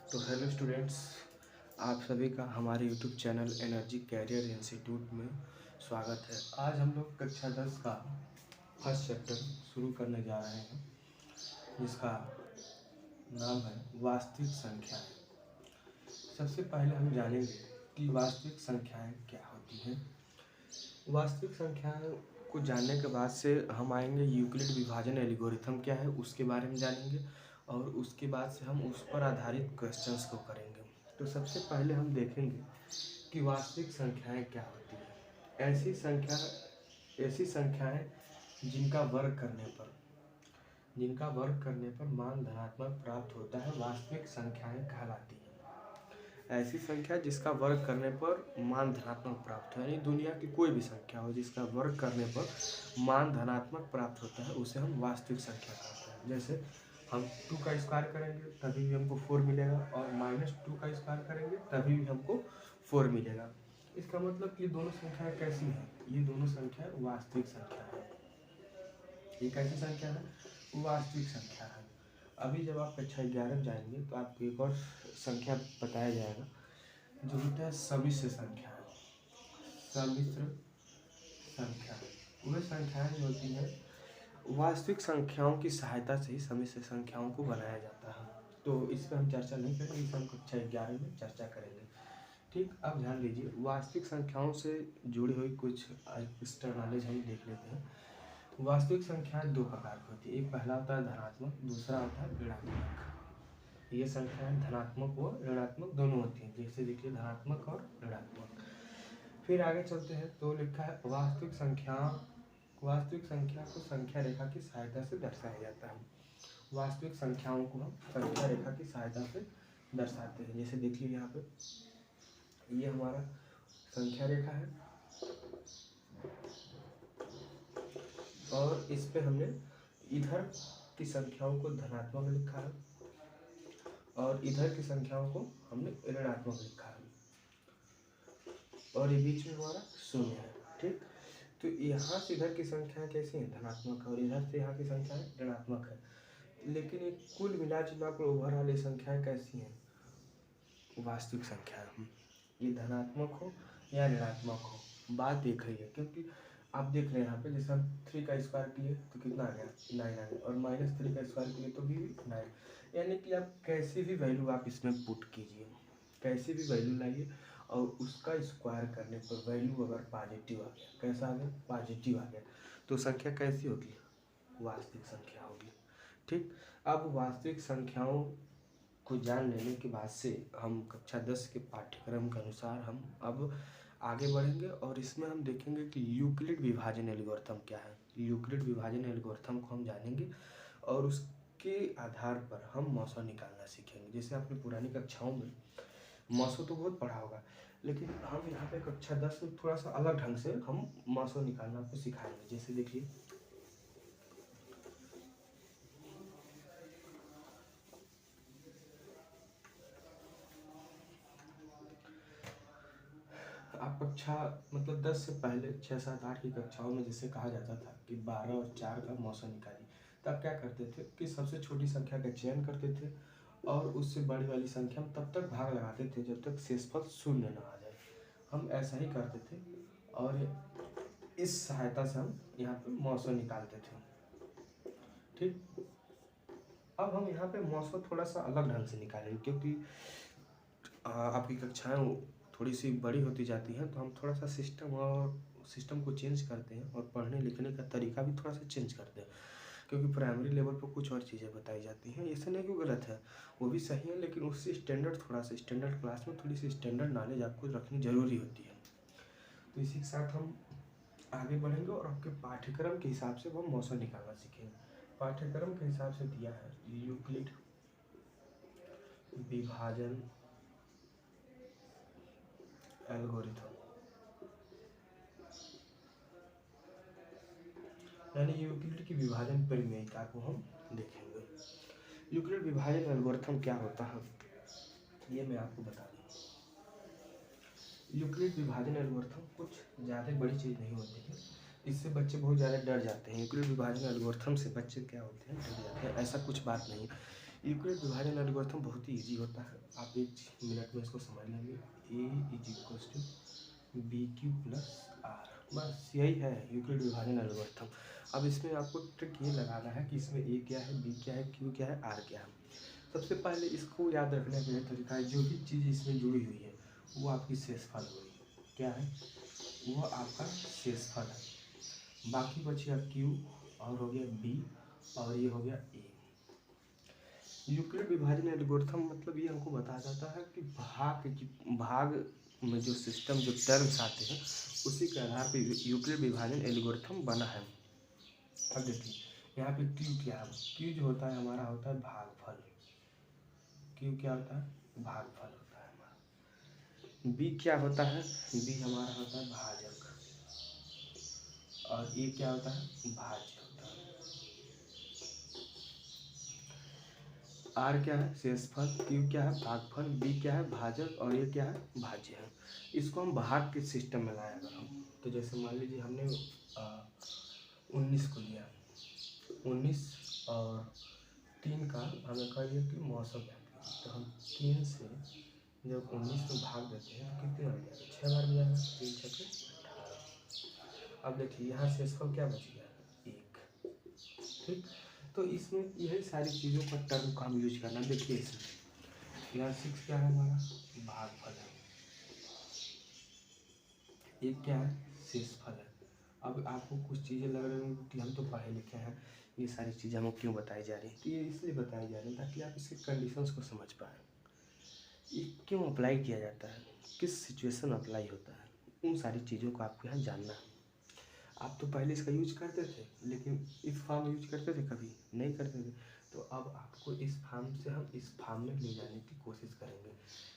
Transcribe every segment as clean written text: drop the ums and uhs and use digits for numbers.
तो hello students, आप सभी का हमारे YouTube channel energy career institute में स्वागत है। आज हम लोग कक्षा 10 का फर्स्ट चैप्टर शुरू करने जा रहे हैं, जिसका नाम है वास्तविक संख्याएं। सबसे पहले हम जानेंगे कि वास्तविक संख्याएं क्या होती हैं। वास्तविक संख्याएं को जानने के बाद से हम आएंगे यूक्लिड विभाजन एल्गोरिथम क्या है उसके बारे में जानेंगे, और उसके बाद से हम उस पर आधारित क्वेश्चंस को करेंगे। तो सबसे पहले हम देखेंगे कि वास्तविक संख्याएं क्या होती हैं। ऐसी संख्याएं जिनका वर्ग करने पर मान धनात्मक प्राप्त होता है, वास्तविक संख्याएं कहलाती हैं। ऐसी संख्या जिसका वर्ग करने पर मान धनात्मक प्राप्त हो, यानी दुनिया की कोई भी संख्या हो जिसका वर्ग करने पर मान धनात्मक प्राप्त होता है, उसे हम वास्तविक संख्या कहते हैं। जैसे हम 2 का स्क्वायर करेंगे तभी भी हमको 4 मिलेगा, और -2 का स्क्वायर करेंगे तभी भी हमको 4 मिलेगा। इसका मतलब कि ये दोनों संख्याएं कैसी हैं? ये दोनों संख्याएं वास्तविक संख्या है। ये कैसी संख्या है? वास्तविक संख्या है। अभी जब आप कक्षा 11 में जाएंगे तो आपको एक और संख्या बताया जाएगा जो होता है सम्मिश्र संख्या। सम्मिश्र संख्या वह संख्याएं जो होती हैं, वास्तविक संख्याओं की सहायता से ही सम्मिश्र संख्याओं को बनाया जाता है। तो इस पर हम चर्चा नहीं करेंगे, इस पर हम कक्षा 11 में चर्चा करेंगे। ठीक, अब ध्यान दीजिए, वास्तविक संख्याओं से जुड़ी हुई कुछ एक्स्ट्रा नॉलेज हम देख लेते हैं। वास्तविक संख्याएं 2 प्रकार की होती है। एक पहला होता है धनात्मक, दूसरा होता है ऋणात्मक। ये संख्याएं धनात्मक व ऋणात्मक दोनों होती हैं। जैसे देखिए, धनात्मक और ऋणात्मक। फिर आगे चलते हैं तो लिखा है वास्तविक संख्या को संख्या रेखा की सहायता से दर्शाया जाता है। वास्तविक संख्याओं को हम संख्या रेखा की सहायता से दर्शाते हैं। जैसे देखिए, यहाँ पे ये हमारा संख्या रेखा है, और इस पे हमने इधर की संख्याओं को धनात्मक लिखा है और इधर की संख्याओं को हमने ऋणात्मक लिखा है, और ये बीच में हमारा शून्य है। ठीक, तो यहाँ से इधर की संख्याएं कैसी हैं? धनात्मक है, और इधर से यहाँ की संख्याएं ऋणात्मक है। लेकिन ये कुल मिला जुला कर ओवरऑल ये संख्याएं कैसी हैं? वास्तविक संख्याएं। ये धनात्मक हो या ऋणात्मक हो, बात एक ही है। क्योंकि आप देख रहे हैं यहाँ पे, जैसे हम 3 का स्क्वायर किए तो कितना आ गया? 9 आ गया, और -3 का स्क्वायर किए तो भी 9। यानी कि आप कैसी भी वैल्यू आप इसमें पुट कीजिए, कैसी भी वैल्यू लाइए, और उसका स्क्वायर करने पर वैल्यू अगर पॉजिटिव आ गया, कैसा आ गया? पॉजिटिव आ गया, तो संख्या कैसी होगी? वास्तविक संख्या होगी। ठीक, अब वास्तविक संख्याओं को जान लेने के बाद से हम कक्षा 10 के पाठ्यक्रम के अनुसार हम अब आगे बढ़ेंगे, और इसमें हम देखेंगे कि यूक्लिड विभाजन एल्गोरिथम क्या है। यूक्लिड विभाजन एल्गोरिथम को हम जानेंगे, और उसके आधार पर हम मौसा निकालना सीखेंगे। जैसे आपने पुरानी कक्षाओं में मौसो तो बहुत पढ़ा होगा, लेकिन हम यहाँ पे कक्षा 10 में थोड़ा सा अलग ढंग से हम मौसो निकालना आपको सिखाएंगे। जैसे देखिए, आप कक्षा 10 से पहले 6, 7, 8 की कक्षाओं में जैसे कहा जाता था कि 12 और 4 का मौसा निकालिए, तब क्या करते थे कि सबसे छोटी संख्या का चयन करते थे, और उससे बड़ी वाली संख्या में तब तक भाग लगाते थे जब तक शेषफल 0 न आ जाए। हम ऐसा ही करते थे, और इस सहायता से हम यहाँ पे मौसा निकालते थे। ठीक, अब हम यहाँ पे मौसा थोड़ा सा अलग ढंग से निकालेंगे, क्योंकि आपकी कक्षाएं थोड़ी सी बड़ी होती जाती हैं, तो हम थोड़ा सा सिस्टम को चेंज करते हैं, और पढ़ने लिखने का तरीका भी थोड़ा सा चेंज करते हैं। क्योंकि प्राइमरी लेवल पर कुछ और चीज़ें बताई जाती हैं, ऐसा नहीं कि गलत है, वो भी सही है, लेकिन उससे स्टैंडर्ड क्लास में थोड़ी सी स्टैंडर्ड नॉलेज आपको रखनी ज़रूरी होती है। तो इसी के साथ हम आगे बढ़ेंगे, और आपके पाठ्यक्रम के हिसाब से वो मौसा निकालना सीखेंगे। पाठ्यक्रम के हिसाब से दिया है यूक्लिड विभाजन एल्गोरिथम, यानी यूक्लिड की विभाजन परिमेयता को हम देखेंगे। यूक्लिड विभाजन एल्गोरिथम क्या होता है, ये मैं आपको बता दूँ। यूक्लिड विभाजन एल्गोरिथम कुछ ज़्यादा बड़ी चीज़ नहीं होती है, इससे बच्चे बहुत ज़्यादा डर जाते हैं। यूक्लिड विभाजन एल्गोरिथम से बच्चे क्या होते हैं? डर जाते हैं। ऐसा कुछ बात नहीं। यूक्लिड विभाजन एल्गोरिथम बहुत ही इजी होता है, आप 1 मिनट में इसको समझ लेंगे। A = BQ+R, बस यही है यूक्लिड विभाजन एल्गोरिथम। अब इसमें आपको ट्रिक ये लगाना है कि इसमें A क्या है, B क्या है, Q क्या है, R क्या है। सबसे पहले इसको याद रखने का यह तरीका है, जो भी चीज़ इसमें जुड़ी हुई है वो आपकी शेषफल होगी। क्या है वो आपका शेषफल है। बाकी बची अब Q और हो गया B और ये हो गया A। यूक्लिड विभाजन एल्गोरिथम मतलब ये हमको बताया जाता है कि भाग में जो सिस्टम जो टर्म्स आते हैं उसी के आधार पर यूक्लिड विभाजन एल्गोरिथम बना है। अब देखिए यहाँ पे Q क्या है, Q जो होता है हमारा होता है भागफल। Q क्या होता है, भागफल होता है हमारा। B क्या होता है, B हमारा होता है भाजक। और A क्या होता है, भाज्य होता है। R क्या है, शेषफल। Q क्या है, भागफल। B क्या है, भाजक। और ये क्या है, भाज्य है। इसको हम भाग के सिस्टम में लाए अगर हम, तो जैसे मान लीजिए हमने 19 को लिया, 19 और 3 का हमें कह दिया कि मौसम ज्ञात कीजिए, तो हम 3 से जब 19 में भाग देते हैं तो कितने बार जाएगा, 6 बार जाएगा, 3 छक्के 18। अब देखिए यहाँ शेषफल क्या बच गया, 1। ठीक, तो इसमें यही सारी चीज़ों का टर्म का हम यूज करना। देखिए इसमें यहाँ 6 क्या है हमारा, भागफल है। 1 क्या है, शेषफल है। अब आपको कुछ चीज़ें लग रही होंगी कि हम तो पढ़े लिखे हैं, ये सारी चीज़ें हमको क्यों बताई जा रही है, तो ये इसलिए बताई जा रही है ताकि आप इसके कंडीशंस को समझ पाएँ, ये क्यों अप्लाई किया जाता है, किस सिचुएशन अप्लाई होता है, उन सारी चीज़ों को आपको यहाँ जानना है। आप तो पहले इसका यूज करते थे, लेकिन इस फॉर्म यूज करते थे, कभी नहीं करते थे, तो अब आपको इस फॉर्म से हम इस फॉर्म में ले जाने की कोशिश करेंगे।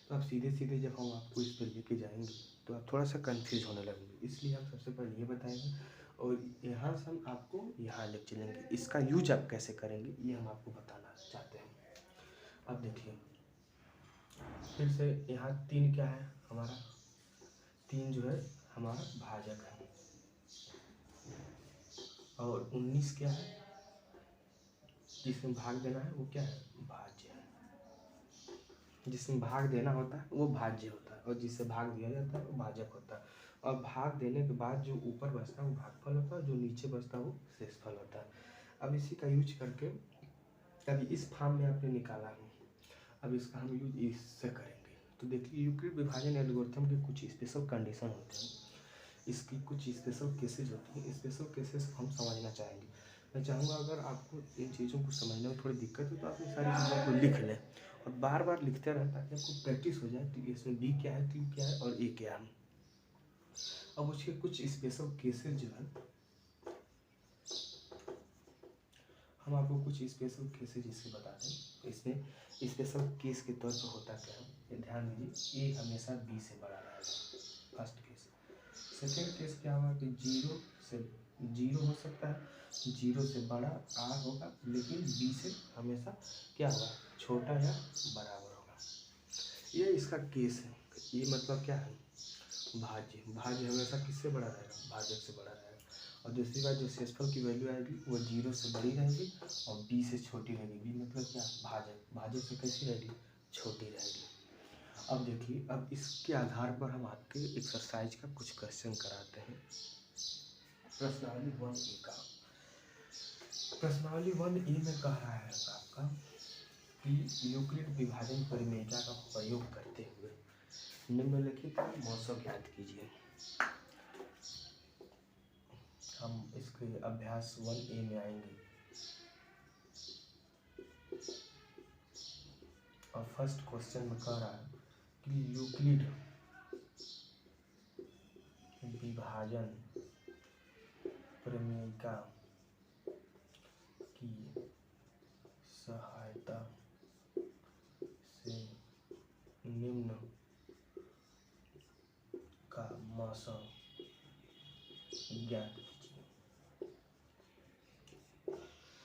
तो आप सीधे सीधे जब हम आपको इस पर लेके जाएंगे तो आप थोड़ा सा कंफ्यूज होने लगेंगे, इसलिए हम सबसे पहले ये बताएंगे और यहाँ से हम आपको यहाँ ले चलेंगे, इसका यूज आप कैसे करेंगे ये हम आपको बताना चाहते हैं। अब देखिए फिर से यहाँ 3 क्या है हमारा, 3 जो है हमारा भाजक है। और 19 क्या है, जिसमें भाग देना है वो क्या है, भाज्य है। जिसमें भाग देना होता है वो भाज्य होता है और जिससे भाग दिया जाता है वो भाजक होता है। और भाग देने के बाद जो ऊपर बचता है वो भागफल होता है, जो नीचे बचता है वो शेषफल होता है। अब इसी का यूज करके अभी इस फॉर्म में आपने निकाला है, अब इसका हम यूज इससे करेंगे। तो देखिए यूक्लिड विभाजन एल्गोरिथम के कुछ स्पेशल कंडीशन होते हैं, इसकी कुछ स्पेशल केसेस होती हैं, स्पेशल केसेस हम समझना चाहेंगे। मैं चाहूँगा अगर आपको इन चीज़ों को समझने में थोड़ी दिक्कत है तो आप इन सारी चीज़ों को लिख लें और बार बार लिखते रहें ताकि आपको प्रैक्टिस हो जाए कि इसमें बी क्या है, क्यू क्या है और ए क्या है। अब उसके कुछ स्पेशल केसेस जो है हम आपको कुछ स्पेशल केसेज इसके बताते हैं। इसमें स्पेशल केस के तौर पर होता क्या है, ये ध्यान दीजिए, ए हमेशा बी से बड़ा रहेगा, फर्स्ट केस। सेकेंड केस क्या होगा कि 0 हो सकता है, 0 से बड़ा आर होगा, लेकिन बी से हमेशा क्या होगा, छोटा या बराबर होगा। ये इसका केस है। ये मतलब क्या है, भाज्य हमेशा किससे बड़ा रहेगा, भाजक से बड़ा रहेगा। और दूसरी बात जो शेषफल की वैल्यू आएगी वो 0 से बड़ी रहेगी और b से छोटी रहेगी। b मतलब क्या, भाजक से कैसी रहेगी, छोटी रहेगी। अब देखिए, अब इसके आधार पर हम आपके एक्सरसाइज का कुछ क्वेश्चन कराते हैं। प्रश्नावली 1A का, प्रश्नावली 1A में कह रहा है आपका कि यूक्लिड विभाजन परिमेयता का प्रयोग करते हुए निम्नलिखित मौसम ज्ञात कीजिए। हम इसके अभ्यास 1A में आएंगे और फर्स्ट क्वेश्चन में कह रहा है कि यूक्लिड विभाजन प्रमेयिका की सहायता से निम्न का मौसम ज्ञात कीजिए।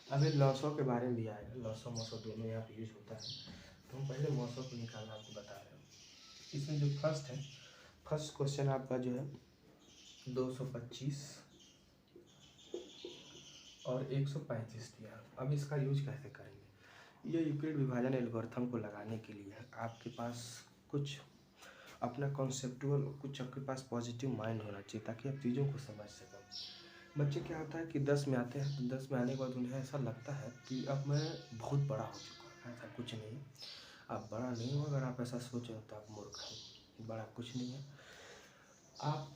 अभी लॉसो के बारे में भी आएगा, लॉसो मौसम दोनों यहाँ पे यूज होता है, तो हम पहले मौसम को निकालना आपको बता रहे हैं। इसमें जो फर्स्ट है, फर्स्ट क्वेश्चन आपका जो है 225 और 135 दिया। अब इसका यूज कैसे करेंगे, ये यूक्लिड विभाजन एल्गोरिथम को लगाने के लिए आपके पास कुछ अपना कॉन्सेप्टुअल, कुछ आपके पास पॉजिटिव माइंड होना चाहिए ताकि आप चीज़ों को समझ सकें। बच्चे क्या होता है कि 10 में आते हैं तो 10 में आने के बाद उन्हें ऐसा लगता है कि अब मैं बहुत बड़ा हो चुका हूँ। ऐसा कुछ नहीं है, आप बड़ा नहीं हो। अगर आप ऐसा सोच रहे हो तो आप मूर्ख हैं, बड़ा कुछ नहीं है। आप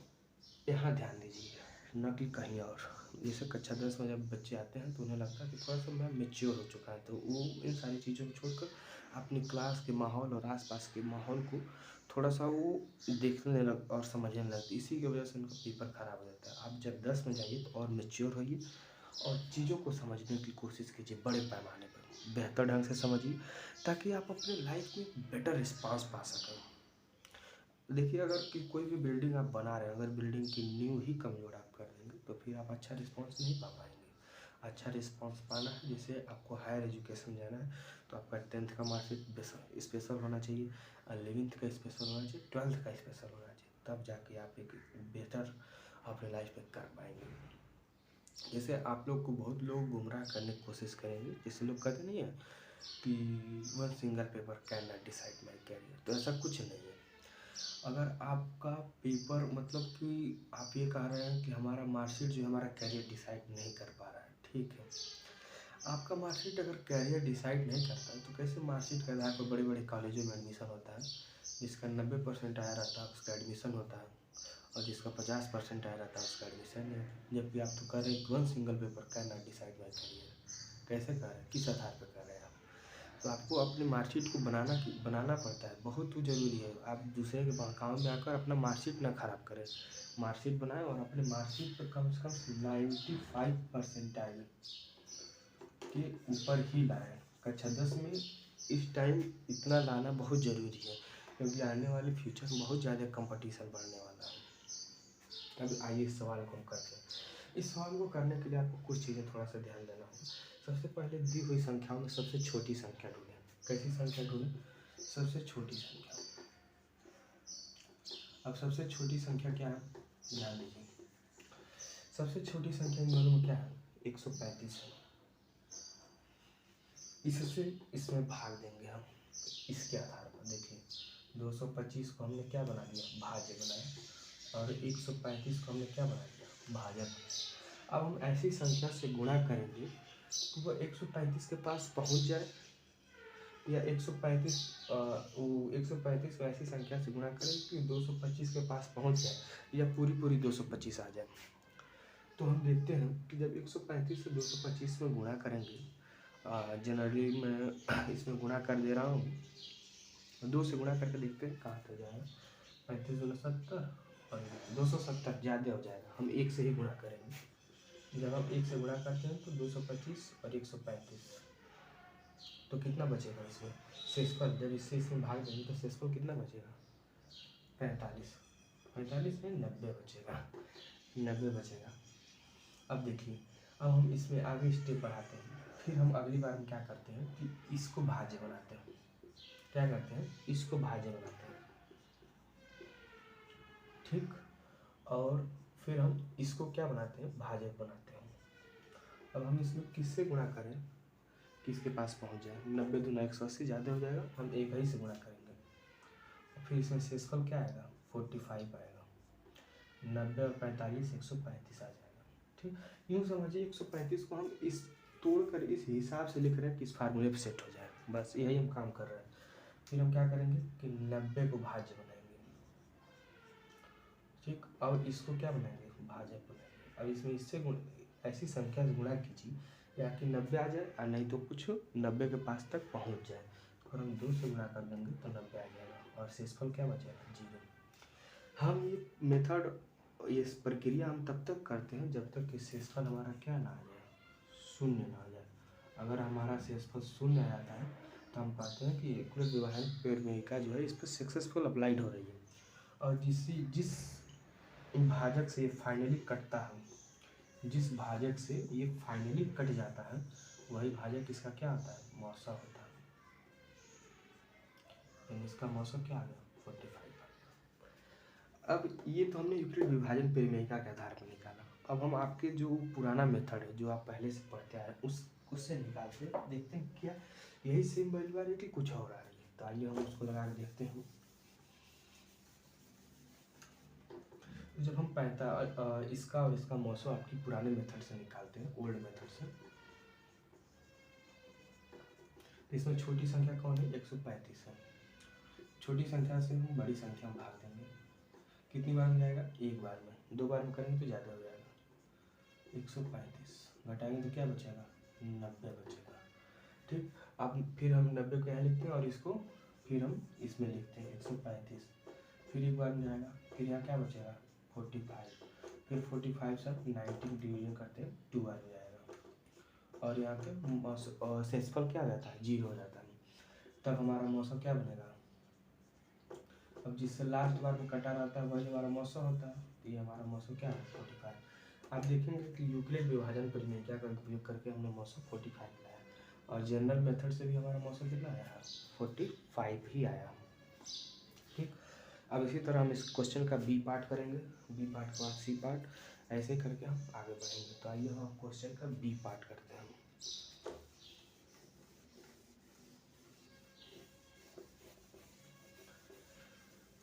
यहाँ ध्यान दीजिए, न कि कहीं और। जैसे कक्षा 10 में जब बच्चे आते हैं तो उन्हें लगता है कि थोड़ा सा मैं मैच्योर हो चुका है, तो वो इन सारी चीज़ों को छोड़कर अपनी क्लास के माहौल और आसपास के माहौल को थोड़ा सा वो देखने लग और समझने लगते। इसी की वजह से उनका पेपर ख़राब हो जाता है। आप जब 10 में जाइए तो और मैच्योर होइए और चीज़ों को समझने की कोशिश कीजिए, बड़े पैमाने पर बेहतर ढंग से समझिए ताकि आप अपने लाइफ में बेटर रिस्पांस पा सकें। देखिए, अगर कि कोई भी बिल्डिंग आप बना रहे हैं, अगर बिल्डिंग की नींव ही कमज़ोर आप कर देंगे तो फिर आप अच्छा रिस्पॉन्स नहीं पा पाएंगे। अच्छा रिस्पॉन्स पाना है, जैसे आपको हायर एजुकेशन जाना है तो आपका 10th का मार्कशीट स्पेशल होना चाहिए, 11th का स्पेशल होना चाहिए, 12th का स्पेशल होना चाहिए, तब जाके आप एक बेहतर अपने लाइफ में कर पाएंगे। जैसे आप लोग को बहुत लोग गुमराह करने की कोशिश करेंगे, जैसे लोग कहते नहीं है कि one single paper can not decide my career, तो ऐसा कुछ नहीं है। अगर आपका पेपर मतलब कि आप ये कह रहे हैं कि हमारा मार्कशीट जो हमारा कैरियर डिसाइड नहीं कर पा रहा है, ठीक है। आपका मार्कशीट अगर कैरियर डिसाइड नहीं करता है तो कैसे मार्कशीट के आधार पर बड़े बड़े कॉलेजों में एडमिशन होता है। जिसका 90% आया रहता है उसका एडमिशन होता है और जिसका 50% आया रहता है उसका एडमिशन नहीं होता। जबकि आप तो कर रहे हैं one single paper can not decide my career, कैसे कर रहे हैं, किस आधार पर कर रहे हैं आप। तो आपको अपने मार्कशीट को बनाना पड़ता है, बहुत ज़रूरी है। आप दूसरे के काम में आकर अपना मार्कशीट ना ख़राब करें। मार्कशीट बनाएं और अपने मार्कशीट पर कम से कम 95 परसेंटाइल के ऊपर ही लाएं। कक्षा 10 में इस टाइम इतना लाना बहुत ज़रूरी है क्योंकि आने वाले फ्यूचर में बहुत ज़्यादा कंपटीशन बढ़ने वाला है। अब आइए इस सवाल को हम करते हैं। इस सवाल को करने के लिए आपको कुछ चीज़ें थोड़ा सा ध्यान देना होगा। सबसे पहले दी हुई संख्याओं में सबसे छोटी संख्या ढूंढें। कैसी संख्या ढूंढें? सबसे छोटी संख्या। अब सबसे छोटी संख्या क्या है, ध्यान दीजिए। सबसे छोटी संख्या इन दोनों में क्या है? 135 है। इससे इसमें भाग देंगे हम इसके आधार पर। देखिए 225 को हमने क्या बना दिया? भाज्य बनाया। और 135 को हमने क्या बना दिया? भाजक। अब हम ऐसी संख्या से गुणा करेंगे तो वह 135 के पास पहुंच जाए, या 135 वो 135 को ऐसी संख्या से गुणा करें कि 225 के पास पहुंच जाए, या पूरी 225 आ जाए। तो हम देखते हैं कि जब 135 से 225 में गुणा करेंगे, जनरली मैं इसमें गुणा कर दे रहा हूँ, 2 से गुणा करके देखते हैं कहाँ तक जाएगा। 35 दूना 70 और 270 ज़्यादा हो जाएगा। हम 1 से ही गुणा करेंगे। जब हम 1 से गुणा करते हैं तो 225 और 135, तो कितना बचेगा इसमें? शेषफल। जब इससे इसमें भाग देंगे तो शेषफल कितना बचेगा? 45। 45 में 90 बचेगा, 90 बचेगा। अब देखिए, अब हम इसमें आगे स्टेप बढ़ाते हैं। फिर हम अगली बार हम क्या करते हैं कि इसको भाज्य बनाते हैं। क्या करते हैं? इसको भाज्य बनाते हैं, ठीक। और फिर हम इसको क्या बनाते हैं? भाजक बनाते हैं। अब हम इसमें किससे गुणा करें किसके पास पहुंच जाए? 90 दूना 180 ज़्यादा हो जाएगा, हम एक ही से गुणा करेंगे। फिर इसमें शेषफल क्या आएगा? 45 आएगा। 90 और 45 135 आ जाएगा, ठीक। यूँ समझिए 135 को हम इस तोड़कर इस हिसाब से लिख रहे हैं कि इस फार्मूले पे सेट हो जाए, बस यही हम काम कर रहे हैं। फिर हम क्या करेंगे कि 90 को भाज्य बनाएंगे, ठीक। और इसको क्या बनाएंगे? भाजक बनाएंगे। अब इसमें इससे ऐसी संख्या से गुणा कीजिए या कि 90 आ जाए और नहीं तो कुछ 90 के पास तक पहुंच जाए। और हम 2 से गुणा कर देंगे तो 90 आ जाएगा और शेषफल क्या बचेगा? 0। हम ये मेथड, ये प्रक्रिया हम तब तक करते हैं जब तक कि शेषफल हमारा क्या ना आ जाए? शून्य ना आ जाए। अगर हमारा शेषफल शून्य आ जाता है तो हम कहते हैं कि यूक्लिड विभाजन प्रमेयिका जो है इस पर सक्सेसफुल अप्लाइड हो रही है। और जिस भाजक से ये फाइनली कटता है, जिस भाजक से ये फाइनली कट जाता है, वही भाजक इसका क्या होता है? मौसा होता है। यानी इसका मौसा क्या आ गया? 45 आ गया। अब ये तो हमने यूक्लिड विभाजन प्रमेयिका के आधार पर निकाला। अब हम आपके जो पुराना मेथड है जो आप पहले से पढ़ते आ रहे हैं उससे निकालते देखते हैं क्या यही सेम वैल्यू आ रही है कि कुछ और आ रही है। तो आइए हम उसको लगा के देखते हैं। तो जब हम इसका और इसका मौसम आपकी पुराने मेथड से निकालते हैं, ओल्ड मेथड से, तो इसमें छोटी संख्या कौन है? 135 है। छोटी संख्या से हम बड़ी संख्या में भाग देंगे। कितनी बार में जाएगा? एक बार में। 2 बार में करेंगे तो ज़्यादा हो जाएगा। 135 घटाएंगे तो क्या बचेगा? 90 बचेगा। ठीक, अब फिर हम 90 को यहाँ लिखते हैं और इसको फिर हम इसमें लिखते हैं 135। फिर एक बार में जाएगा, फिर यहाँ क्या बचेगा? 45। फिर 45 से 19 डिवीजन करते हैं, 2 बार में जाएगा। और यहाँ पे शेषफल क्या हो जाता है? 0 हो जाता है। तब हमारा मौसम क्या बनेगा? अब जिससे लास्ट बार में कटा रहता है वही हमारा मौसम होता है। तो ये हमारा मौसम क्या है? 45। आप देखेंगे कि यूक्लिड विभाजन परिमेय का उपयोग करके हमने मौसम 45 लाया, और जनरल मेथड से भी हमारा मौसम कितना आया? 45 ही आया। ठीक, अब इसी तरह हम इस क्वेश्चन का बी पार्ट करेंगे, बी पार्ट के बाद सी पार्ट, ऐसे करके हम आगे बढ़ेंगे। तो आइए हम क्वेश्चन का बी पार्ट करते हैं।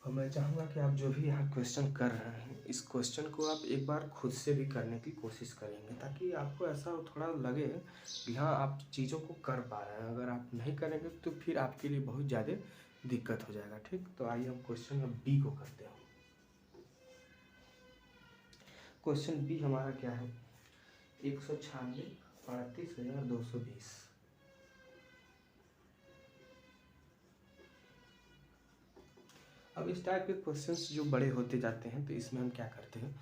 और मैं चाहूँगा कि आप जो भी यहाँ क्वेश्चन कर रहे हैं, इस क्वेश्चन को आप एक बार खुद से भी करने की कोशिश करेंगे, ताकि आपको ऐसा थोड़ा लगे कि हाँ आप चीज़ों को कर पा रहे हैं। अगर आप नहीं करेंगे तो फिर आपके लिए बहुत ज़्यादा दिक्कत हो जाएगा। ठीक, तो आइए हम क्वेश्चन बी को करते हैं। क्वेश्चन बी हमारा क्या है? 196 38,220। अब इस टाइप के क्वेश्चंस जो बड़े होते जाते हैं तो इसमें हम क्या करते हैं?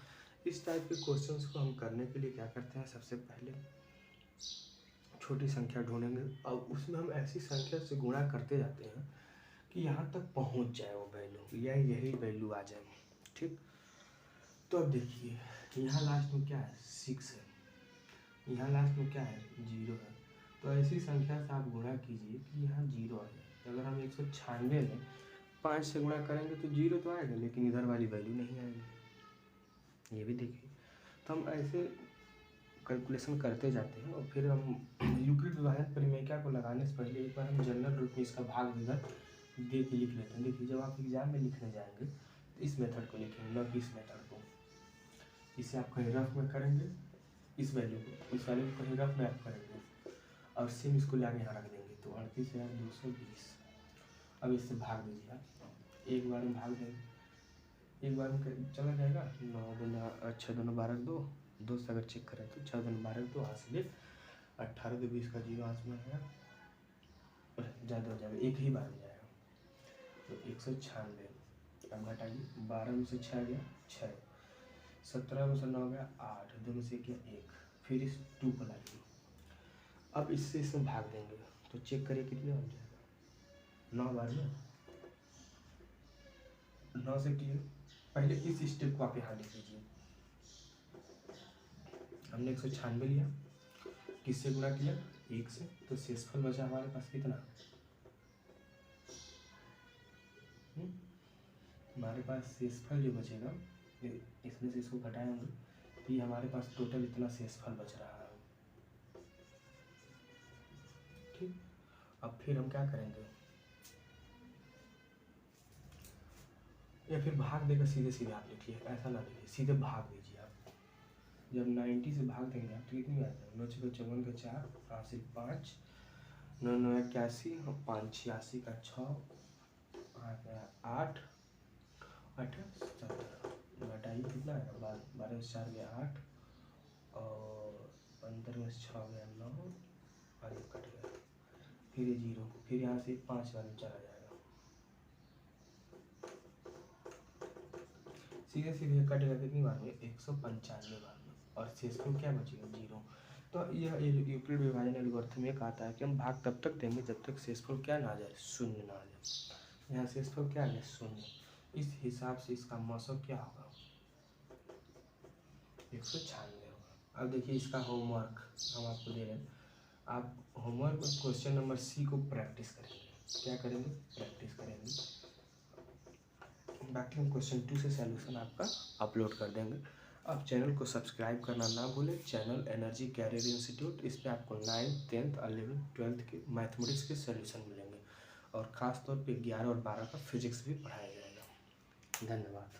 इस टाइप के क्वेश्चंस को हम करने के लिए क्या करते हैं? सबसे पहले छोटी संख्या ढूंढेंगे और उसमें हम ऐसी संख्या से गुणा करते जाते हैं कि यहाँ तक पहुँच जाए वो वैल्यू, या यही वैल्यू आ जाए। ठीक, तो अब देखिए यहाँ लास्ट में क्या है? 6 है, यहाँ लास्ट में क्या है? 0 है। तो ऐसी संख्या से आप गुणा कीजिए कि यहाँ 0 आ जाए। अगर हम 196 में 5 से गुणा करेंगे तो 0 तो आएगा, लेकिन इधर वाली वैल्यू नहीं आएगी। ये भी देखिए। तो हम ऐसे कैलकुलेशन करते जाते हैं और फिर हम यूक्लिड विभाजन परिमेय को लगाने से पहले एक बार हम जनरल रूप में इसका भाग विभाजन दे के लिख लेते हैं। देखिए जब आप एग्जाम में लिखने जाएंगे तो इस मेथड को लिखेंगे, न कि इस मेथड को। इसे आप कहीं रफ में करेंगे, इस वैल्यू को कहीं रफ में आप करेंगे और सेम इसको लाके यहाँ रख देंगे। तो 38,220। अब इससे भाग दीजिए आप, एक बार में भाग देंगे, एक बार में चला जाएगा। 9 दूना 6 दूना 12 2 से अगर चेक करें तो 6 दूना 12 2 हाथ से ले 18 2 20 का 0 हाथ में आएगा, ज़्यादा हो जाएगा, एक ही बार में जाएगा। तो 196। अब घटाइए, 12 में से 6 गया 6, 17 में से 9 गया 8, 2 में से क्या 1, फिर इस 2 को लाइए। अब इससे इसमें भाग देंगे तो चेक करिए कितने हो जाएगा? 9 बार में 9 से किए। पहले इस स्टेप को आप यहाँ लिख लीजिए। हमने 196 लिया, किससे गुणा किया? 1 से। तो शेषफल बचा हमारे पास कितना? हमारे पास शेषफल जो बचेगा, इसमें से इसको घटाएंगे तो ये हमारे पास टोटल इतना शेषफल बच रहा है। ठीक, अब फिर हम क्या करेंगे? या फिर भाग देकर सीधे सीधे आप लिखिए, ऐसा ना लिखिए, सीधे भाग दीजिए आप। जब 90 से भाग देंगे आप तो कितनी आ जाएगी? 9 6 54 का 4, 5 से 5, 9 9 81, 5 86 का 6, 8 8 17। घटाइए कितना आएगा? 12 से 4 गया 8, और 15 में से 6 गया 9, और ये कट गया, फिर ये 0, फिर यहाँ से 5 बार में चला जाएगा। सीधे सीधे कटेगा कितनी बार में? 195 बार में, और शेषफल क्या बचेगा? 0। तो यह यूक्लिड विभाजन एल्गोरिथम में आता है कि हम भाग तब तक देंगे जब तक शेषफल क्या ना आ जाए? शून्य ना आ जाए। यहाँ शेषफल क्या आ गया? शून्य। इस हिसाब से इसका मौसम क्या होगा? 196 होगा। अब देखिए इसका होमवर्क हम आपको दे रहे हैं, आप होमवर्क में क्वेश्चन नंबर सी को प्रैक्टिस करेंगे। क्या करेंगे? प्रैक्टिस करेंगे। बाकी हम क्वेश्चन 2 से सॉल्यूशन आपका अपलोड कर देंगे, आप चैनल को सब्सक्राइब करना ना भूलें। चैनल एनर्जी कैरियर इंस्टीट्यूट, इस पर आपको 9th 10th 11th 12th के मैथमेटिक्स के सॉल्यूशन मिलेंगे और ख़ास तौर पे 11 और 12 का फिजिक्स भी पढ़ाया जाएगा। धन्यवाद।